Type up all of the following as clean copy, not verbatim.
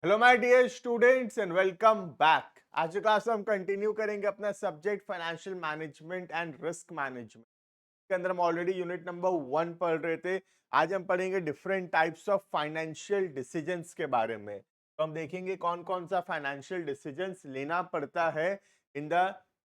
Hello my dear students and welcome back. आज की class में हम कंटिन्यू करेंगे अपना subject financial management and risk management के अंदर हम ऑलरेडी यूनिट नंबर 1 पढ़ रहे थे। आज हम पढ़ेंगे different types of financial decisions के बारे में। तो हम देखेंगे कौन कौन सा फाइनेंशियल डिसीजंस लेना पड़ता है in the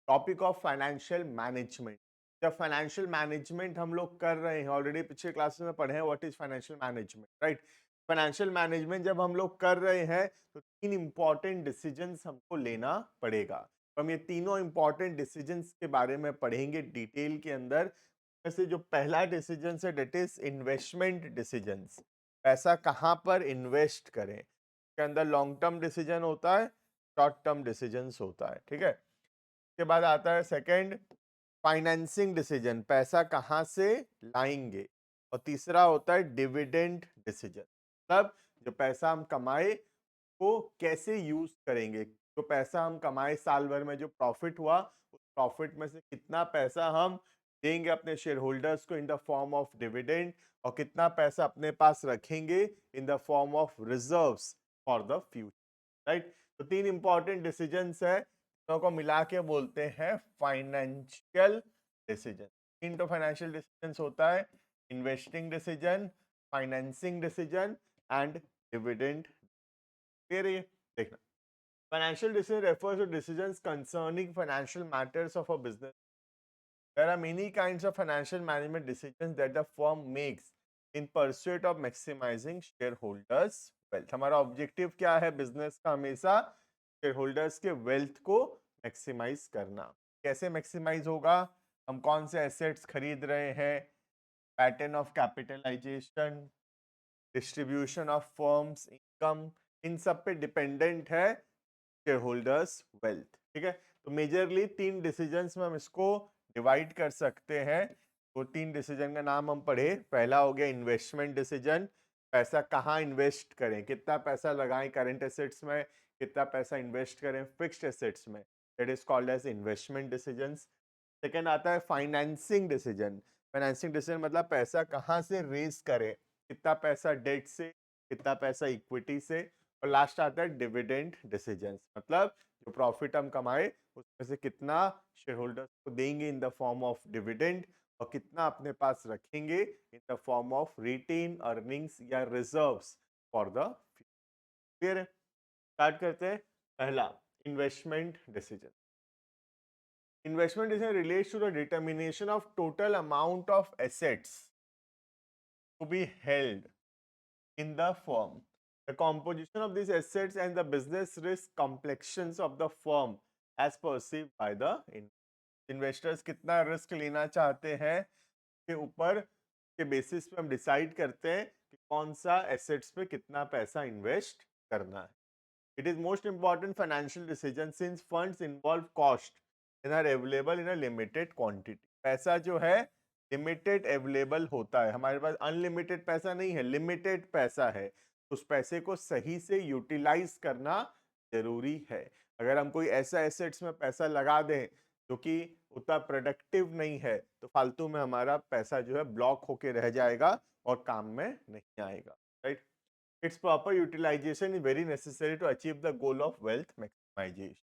topic of financial management. जब फाइनेंशियल मैनेजमेंट हम लोग कर रहे हैं, ऑलरेडी पिछले क्लासेस में पढ़े हैं what is financial management, right. Financial management जब हम लोग कर रहे हैं तो तीन इंपॉर्टेंट डिसीजंस हमको लेना पड़ेगा। तो हम ये तीनों इंपॉर्टेंट डिसीजंस के बारे में पढ़ेंगे डिटेल के अंदर। जैसे जो पहला डिसीजन है डेट इज इन्वेस्टमेंट डिसीजंस। पैसा कहाँ पर इन्वेस्ट करें, के अंदर लॉन्ग टर्म डिसीजन होता है, शॉर्ट टर्म डिसीजंस होता है, ठीक है। उसके बाद आता है सेकंड फाइनेंसिंग डिसीजन, पैसा कहाँ से लाएंगे। और तीसरा होता है डिविडेंड डिसीजन, मतलब जो पैसा हम कमाए को कैसे यूज करेंगे। जो पैसा हम कमाए साल भर में जो प्रॉफिट हुआ, उस प्रॉफिट में से कितना पैसा हम देंगे अपने शेयर होल्डर्स को इन द फॉर्म ऑफ डिविडेंड, और कितना पैसा अपने पास रखेंगे in the form of reserves for the future, right. तो तीन इंपॉर्टेंट डिसीजंस है, तीनों को मिला के बोलते हैं फाइनेंशियल डिसीजन। तीन तो फाइनेंशियल डिसीजंस होता है, investing decision, financing decision and dividend. Clear है ये? देखना, financial decision refers to decisions concerning financial matters of a business. There are many kinds of financial management decisions that the firm makes in pursuit of maximizing shareholders wealth. हमारा objective क्या है business का? हमेशा share holders के wealth को maximise करना। कैसे maximise होगा? हम कौन से एसेट्स खरीद रहे हैं, pattern of capitalisation, distribution of firms income, इन सब पे डिपेंडेंट है शेयर होल्डर्स वेल्थ, ठीक है। तो मेजरली तीन डिसीजंस में हम इसको डिवाइड कर सकते हैं। तो तीन डिसीजन का नाम हम पढ़े। पहला हो गया इन्वेस्टमेंट डिसीजन, पैसा कहाँ इन्वेस्ट करें, कितना पैसा लगाएं करंट एसेट्स में, कितना पैसा इन्वेस्ट करें फिक्स्ड एसेट्स में, that is called as investment decisions. Second आता है फाइनेंसिंग डिसीजन। फाइनेंसिंग डिसीजन मतलब पैसा कहाँ से रेज करें, कितना पैसा डेट से, कितना पैसा इक्विटी से। और लास्ट आता है डिविडेंड डिसीजंस, मतलब जो प्रॉफिट हम कमाए उसमें से कितना शेयर होल्डर्स को देंगे in the form of dividend, और कितना अपने पास रखेंगे in the form of retain earnings या reserves for the future. Clear है? स्टार्ट करते हैं। पहला, investment decision. Investment decision relates to the determination of total amount of assets to be held in the firm, the composition of these assets and the business risk complexions of the firm as perceived by the investors। कितना risk लेना चाहते हैं के ऊपर के basis पे हम decide करते हैं कि कौन सा एसेट्स पे कितना पैसा इन्वेस्ट करना है। It is most important financial decision since funds involve cost and are available in a limited quantity। पैसा जो है लिमिटेड अवेलेबल होता है, हमारे पास अनलिमिटेड पैसा नहीं है, लिमिटेड पैसा है। उस पैसे को सही से यूटिलाइज करना जरूरी है। अगर हम कोई ऐसा एसेट्स में पैसा लगा दें जो कि उतना प्रोडक्टिव नहीं है, तो फालतू में हमारा पैसा जो है ब्लॉक होके रह जाएगा और काम में नहीं आएगा, right. Its proper utilization is very necessary to achieve the goal of wealth maximization।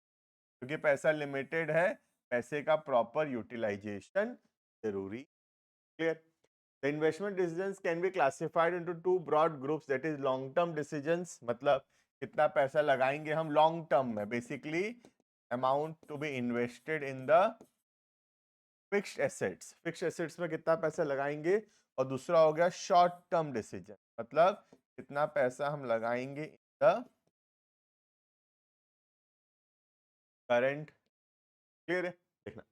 क्योंकि पैसा लिमिटेड है, पैसे का प्रॉपर यूटिलाइजेशन जरूरी। Clear? The investment decisions can be classified into two broad groups, that is long term decisions, मतलब कितना पैसा लगाएंगे हम लॉन्ग टर्म में, basically amount to be invested in the fixed assets, fixed assets में कितना पैसा लगाएंगे। और दूसरा हो गया शॉर्ट टर्म डिसीजन, मतलब कितना पैसा हम लगाएंगे इन द करंट। क्लियर है? देखना,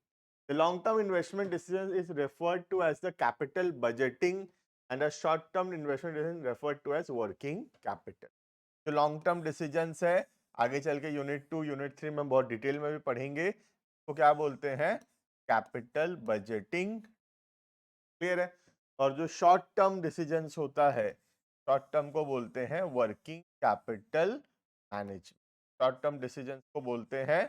the long term investment decision is referred to as the capital budgeting and a short term investment decision referred to as working capital। जो लॉन्ग टर्म डिसीजंस है, आगे चल के यूनिट 2 यूनिट 3 में बहुत detail में भी पढ़ेंगे, तो क्या बोलते हैं? Capital budgeting. क्लियर है? और जो शॉर्ट टर्म डिसीजंस होता है, शॉर्ट टर्म को बोलते हैं working capital management. Short term decisions को बोलते हैं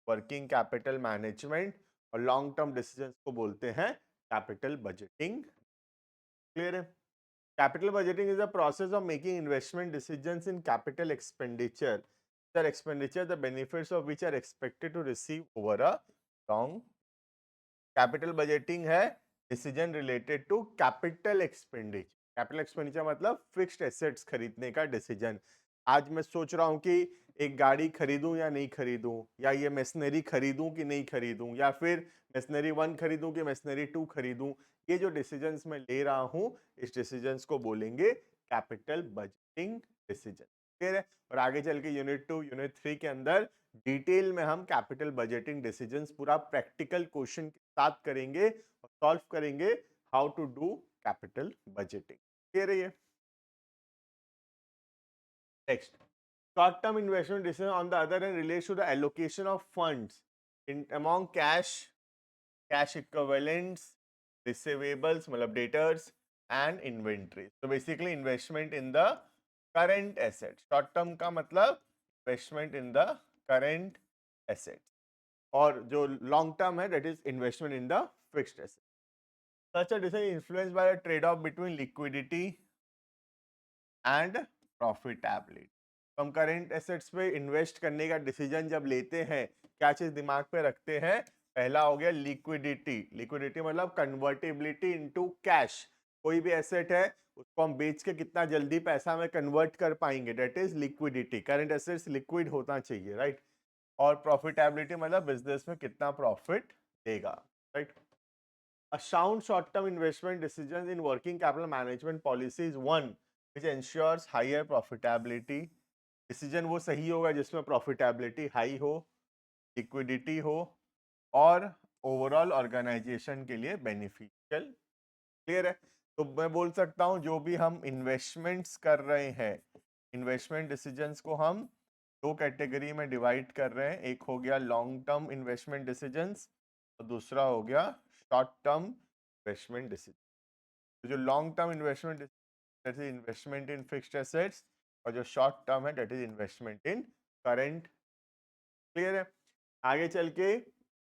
वर्किंग कैपिटल मैनेजमेंट, और लॉन्ग टर्म डिसीजंस को बोलते हैं कैपिटल बजटिंग। क्लियर है? Capital budgeting is a process of making investment decisions in capital expenditure. The expenditure, the benefits of which are expected to receive over a long. Capital budgeting है decision related to capital expenditure. Capital expenditure मतलब fixed assets खरीदने का decision. आज मैं सोच रहा हूँ कि एक गाड़ी खरीदूं या नहीं खरीदूं, या ये मशीनरी खरीदूं कि नहीं खरीदूं, या फिर मशीनरी 1 खरीदूं कि मशीनरी 2 खरीदूं, ये जो डिसीजंस मैं ले रहा हूं, इस डिसीजंस को बोलेंगे कैपिटल बजटिंग डिसीजन. क्लियर है? और आगे चल के यूनिट 2 यूनिट 3 के अंदर डिटेल में हम कैपिटल बजटिंग डिसीजंस पूरा प्रैक्टिकल क्वेश्चन के साथ करेंगे और सॉल्व करेंगे how to do capital budgeting. Clear है? ये next, short term investment decision on the other hand relates to the allocation of funds in among cash equivalents, receivables मतलब debtors and inventory. So basically investment in the current asset. Short term का मतलब investment in the current asset. और जो long term है that is investment in the fixed asset. Such a decision influenced by a trade-off between liquidity and profitability. तो हम current assets पे invest करने का डिसीजन जब लेते हैं, क्या चीज दिमाग पे रखते हैं? पहला हो गया लिक्विडिटी. लिक्विडिटी मतलब कन्वर्टेबिलिटी इनटू कैश. कोई भी एसेट है उसको हम बेच के कितना जल्दी पैसा में कन्वर्ट कर पाएंगे, that is liquidity. Current assets liquid होना चाहिए, राइट? और प्रॉफिटेबिलिटी मतलब बिजनेस में कितना प्रॉफिट देगा, right? A sound short-term investment decisions in working capital management policy is one which ensures higher profitability. Decision वो सही होगा जिसमें प्रॉफिटेबिलिटी हाई हो, लिक्विडिटी हो और ओवरऑल ऑर्गेनाइजेशन के लिए बेनिफिशियल. क्लियर है? तो मैं बोल सकता हूं जो भी हम इन्वेस्टमेंट्स कर रहे हैं, इन्वेस्टमेंट डिसीजंस को हम दो कैटेगरी में डिवाइड कर रहे हैं. एक हो गया लॉन्ग टर्म इन्वेस्टमेंट डिसीजंस और दूसरा हो गया शॉर्ट टर्म इन्वेस्टमेंट डिसीजन. तो जो long term investment that is investment in fixed assets और जो शॉर्ट टर्म है that is investment in current. Clear है? आगे चल के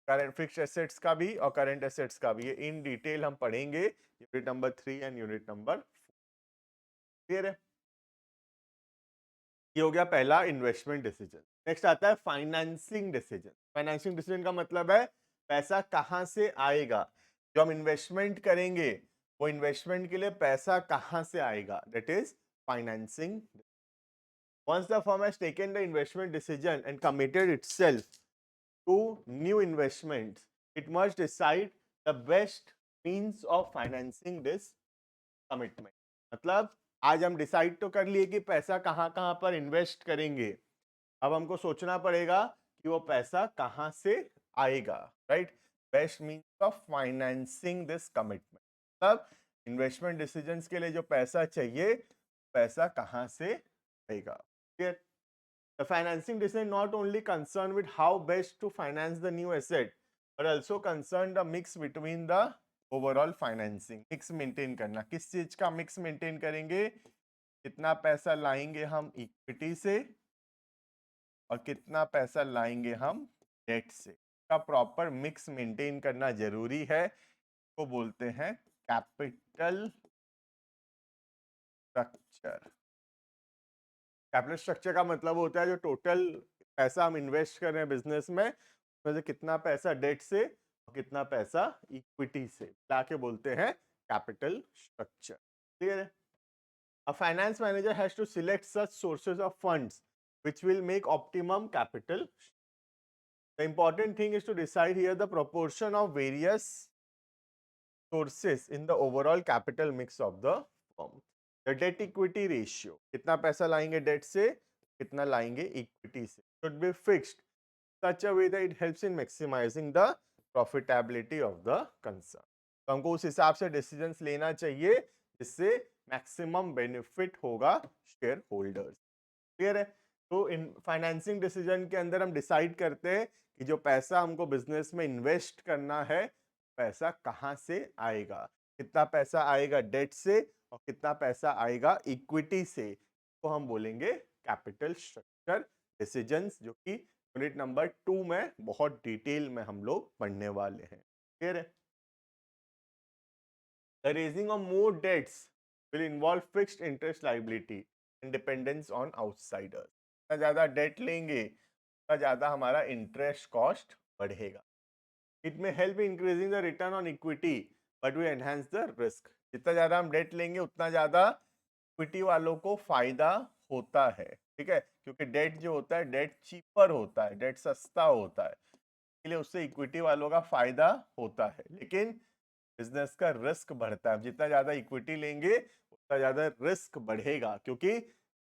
करंट फिक्स्ड एसेट्स का भी और करंट एसेट्स का भी ये इन डिटेल हम पढ़ेंगे unit number 3 and unit number 4. Clear है? ये हो गया पहला इन्वेस्टमेंट डिसीजन. नेक्स्ट आता है फाइनेंसिंग डिसीजन. फाइनेंसिंग डिसीजन का मतलब है पैसा कहां से आएगा. जो हम इन्वेस्टमेंट करेंगे वो इन्वेस्टमेंट के लिए पैसा कहां से आएगा, that is financing. Once the firm has taken the investment decision and committed itself to new investments, it must decide the best means of financing this commitment. मतलब आज हम डिसाइड तो कर लिए कि पैसा कहाँ कहाँ पर इन्वेस्ट करेंगे, अब हमको सोचना पड़ेगा कि वो पैसा कहाँ से आएगा, right? Best means of financing this commitment. मतलब इन्वेस्टमेंट डिसीजंस के लिए जो पैसा चाहिए, पैसा कहाँ से आएगा. Clear? The financing decision not only concerned with how best to finance the new asset, but also concerned the mix between the overall financing. Mix maintain करना. किस चीज का mix maintain करेंगे? कितना पैसा लाएंगे हम इक्विटी से और कितना पैसा लाएंगे हम डेट से, का प्रॉपर मिक्स मेंटेन करना जरूरी है. को बोलते हैं कैपिटल स्ट्रक्चर. कैपिटल स्ट्रक्चर का मतलब होता है जो टोटल पैसा हम इन्वेस्ट कर रहे हैं बिजनेस में, उसमें से कितना पैसा डेट से और कितना पैसा इक्विटी से लाके बोलते हैं कैपिटल स्ट्रक्चर. क्लियर है? A finance manager has to select such sources of funds which will make optimum capital. The important thing is to decide here the proportion of various sources in the overall capital mix of the firm. The debt equity ratio, कितना पैसा लाएंगे date से, कितना लाएंगे equity से, should be fixed such a way that it helps in maximizing the profitability of the concern. तो हमको उस हिसाब से डिसीजंस लेना चाहिए जिससे मैक्सिमम बेनिफिट होगा शेयर होल्डर्स. क्लियर है? तो इन फाइनेंसिंग डिसीजन के अंदर हम डिसाइड करते हैं कि जो पैसा हमको बिजनेस में इन्वेस्ट करना है, पैसा कहां से आएगा, कितना पैसा आएगा डेट से और कितना पैसा आएगा इक्विटी से, तो हम बोलेंगे कैपिटल स्ट्रक्चर डिसीजंस, जो कि यूनिट नंबर 2 में बहुत डिटेल में हम लोग पढ़ने वाले हैं. क्लियर है? The raising of more debts will involve fixed interest liability and dependence on outsiders. जितना ज्यादा डेट लेंगे उतना ज्यादा हमारा इंटरेस्ट कॉस्ट बढ़ेगा. इट में help increasing the return on equity but we enhance the risk. जितना ज्यादा हम डेट लेंगे उतना ज्यादा इक्विटी वालों को फायदा होता है. ठीक है, क्योंकि डेट जो होता है, डेट चीपर होता है, डेट सस्ता होता है, इसलिए उससे इक्विटी वालों का फायदा होता है. लेकिन बिजनेस का रिस्क बढ़ता है. जितना ज्यादा इक्विटी लेंगे उतना ज्यादा रिस्क बढ़ेगा, क्योंकि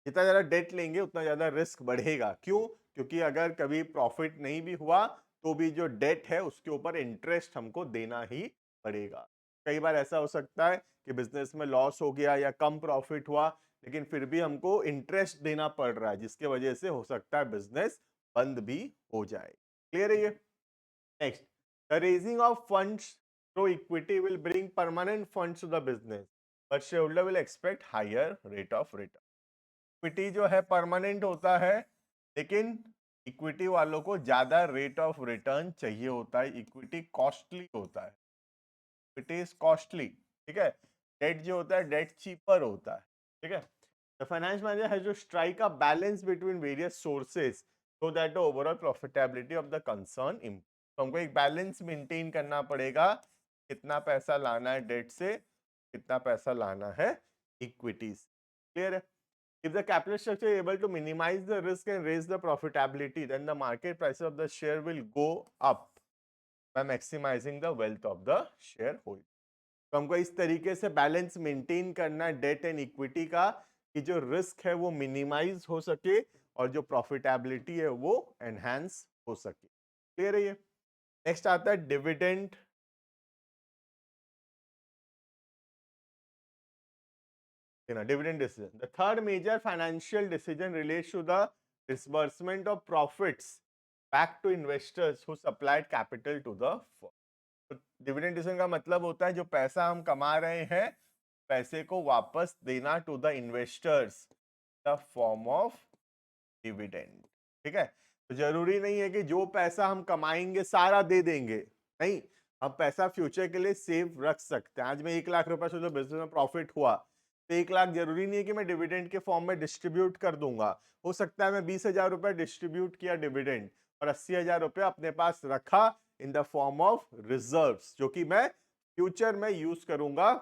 जितना ज्यादा डेट लेंगे उतना ज्यादा रिस्क बढ़ेगा. क्यों? क्योंकि अगर कभी प्रॉफिट नहीं भी हुआ तो भी जो डेट है उसके ऊपर इंटरेस्ट हमको देना ही पड़ेगा. कई बार ऐसा हो सकता है कि बिजनेस में लॉस हो गया या कम प्रॉफिट हुआ, लेकिन फिर भी हमको इंटरेस्ट देना पड़ रहा है, जिसके वजह से हो सकता है बिजनेस बंद भी हो जाए. क्लियर है ये? Next, the raising of funds through equity will bring permanent funds to the business but shareholder will expect higher rate of return. Equity जो है परमानेंट होता है, लेकिन इक्विटी वालों को ज्यादा रेट ऑफ रिटर्न चाहिए होता है. इक्विटी कॉस्टली होता है. Equity is costly. ठीक है, डेट जो होता है, डेट चीपर होता है. ठीक है, the finance manager has to strike a balance between various sources so that the overall profitability of the concern improve. तो हमको एक बैलेंस मेंटेन करना पड़ेगा. कितना पैसा लाना है डेट से, कितना पैसा लाना है इक्विटीज. क्लियर है? If the capital structure is able to minimize the risk and raise the profitability, then the market price of the share will go up by maximizing the wealth of the shareholder. तो हमको इस तरीके से balance maintain करना है date and equity का, कि जो रिस्क है वो मिनिमाइज हो सके और जो प्रॉफिटेबिलिटी है वो एनहांस हो सके. क्लियर है ये? नेक्स्ट आता है dividend. Dividend decision. The third major financial decision relates to the disbursement of profits back to investors who supplied capital to the firm. तो डिविडेंड डिसीजन का मतलब होता है जो पैसा हम कमा रहे हैं, पैसे को वापस देना to the investors the form of dividend. ठीक है, तो जरूरी नहीं है कि जो पैसा हम कमाएंगे सारा दे देंगे. नहीं, हम पैसा फ्यूचर के लिए सेव रख सकते हैं. आज मैं 1 लाख रुपए से जो बिजनेस में प्रॉफिट हुआ, तो 1 लाख जरूरी नहीं है कि मैं डिविडेंड के फॉर्म में डिस्ट्रीब्यूट कर दूंगा. हो सकता है मैं 20,000 रुपए डिस्ट्रीब्यूट किया डिविडेंड और 80,000 रुपए अपने पास रखा इन द फॉर्म ऑफ रिजर्व्स, जो कि मैं फ्यूचर में यूज करूंगा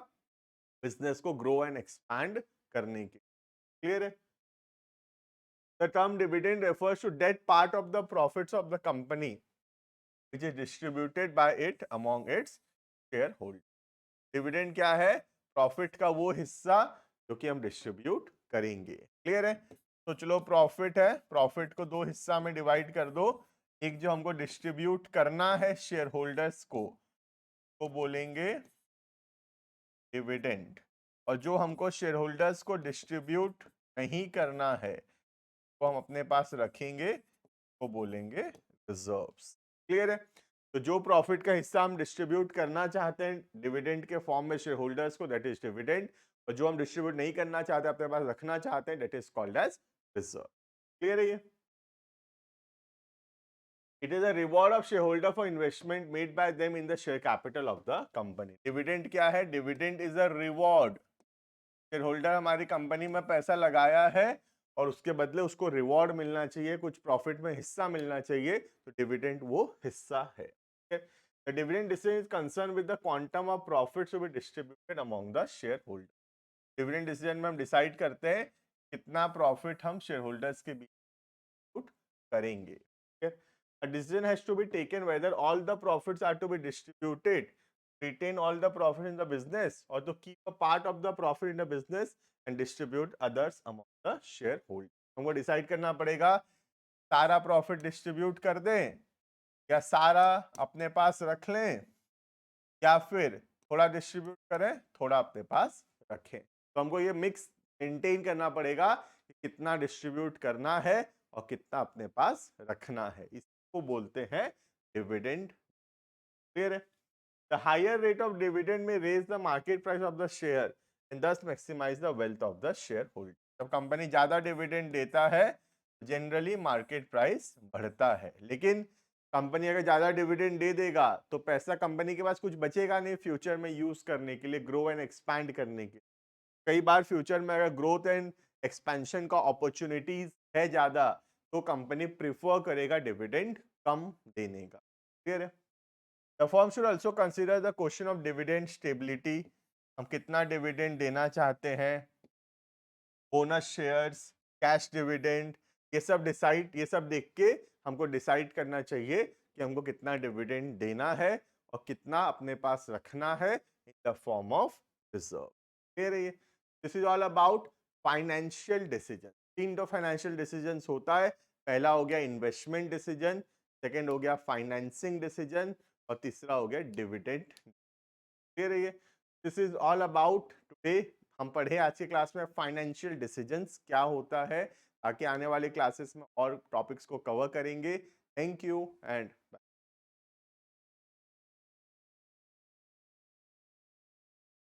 बिजनेस को ग्रो एंड एक्सपैंड करने के. क्लियर है? The term dividend refers to that part of the profits of the company which is distributed by it among its shareholders. Dividend क्या है? प्रॉफिट का वो हिस्सा जो कि हम डिस्ट्रीब्यूट करेंगे. क्लियर है? तो चलो, प्रॉफिट है, प्रॉफिट को दो हिस्सा में डिवाइड कर दो. एक जो हमको डिस्ट्रीब्यूट करना है शेयर होल्डर्स को बोलेंगे डिविडेंड, और जो हमको शेयर होल्डर्स को डिस्ट्रीब्यूट नहीं करना है को हम अपने पास रखेंगे, को बोलेंगे रिजर्व्स. क्लियर है? तो जो प्रॉफिट का हिस्सा हम डिस्ट्रीब्यूट करना चाहते हैं डिविडेंड के फॉर्म में शेयर होल्डर्स को, दैट इज डिविडेंड, और जो हम डिस्ट्रीब्यूट नहीं करना चाहते, अपने पास रखना चाहते हैं, that is called as reserve. Clear है ये? It is a reward of shareholder for investment made by them in the share capital of the company. Dividend क्या है? Dividend is a reward. Share holder हमारी company में पैसा लगाया है और उसके बदले उसको रिवॉर्ड मिलना चाहिए, कुछ प्रॉफिट में हिस्सा मिलना चाहिए, तो डिविडेंड वो हिस्सा है. The dividend decision is concern with the quantum of profits to be distributed among the share holder. Dividend decision में हम डिसाइड करते हैं कितना प्रॉफिट हम शेयर होल्डर्स के बीच करेंगे. A decision has to be taken whether all the profits are to be distributed, retain all the profit in the business, or to keep a part of the profit in the business and distribute others among the shareholders. हमको decide करना पड़ेगा सारा profit distribute कर दें, या सारा अपने पास रख लें, या फिर थोड़ा डिस्ट्रीब्यूट करें, थोड़ा अपने पास रखें. तो हमको ये मिक्स मेंटेन करना पड़ेगा कि कितना डिस्ट्रीब्यूट करना है और कितना अपने पास रखना है. इसको बोलते हैं डिविडेंड. क्लियर है? The higher rate of dividend may raise the market price of the share and thus maximise the wealth of the share holder. जब कंपनी ज्यादा डिविडेंड देता है, जनरली मार्केट प्राइस बढ़ता है. लेकिन कंपनी अगर ज्यादा डिविडेंड दे देगा तो पैसा कंपनी के पास कुछ बचेगा नहीं फ्यूचर में यूज करने के लिए, ग्रो एंड एक्सपैंड करने के लिए. कई बार फ्यूचर में अगर ग्रोथ एंड एक्सपेंशन का अपॉर्चुनिटीज है ज्यादा, तो कंपनी प्रिफर करेगा डिविडेंड कम देने का। क्लियर है? The firm should also consider the question of dividend stability. हम कितना डिविडेंड देना चाहते हैं, बोनस शेयर्स, कैश डिविडेंड, ये सब देख के हमको डिसाइड करना चाहिए कि हमको कितना डिविडेंड देना है और कितना अपने पास रखना है in the form of reserve. Clear है? This is all about financial decision. तीन तो फाइनेंशियल डिसीजन होता है। पहला हो गया इन्वेस्टमेंट डिसीजन, सेकेंड हो गया फाइनेंसिंग डिसीजन और तीसरा हो गया डिविडेंड। क्लियर है? This is all about today. हम पढ़े आज की क्लास में फाइनेंशियल डिसीजंस क्या होता है, ताकि आने वाली क्लासेस में और टॉपिक्स को कवर करेंगे। Thank you and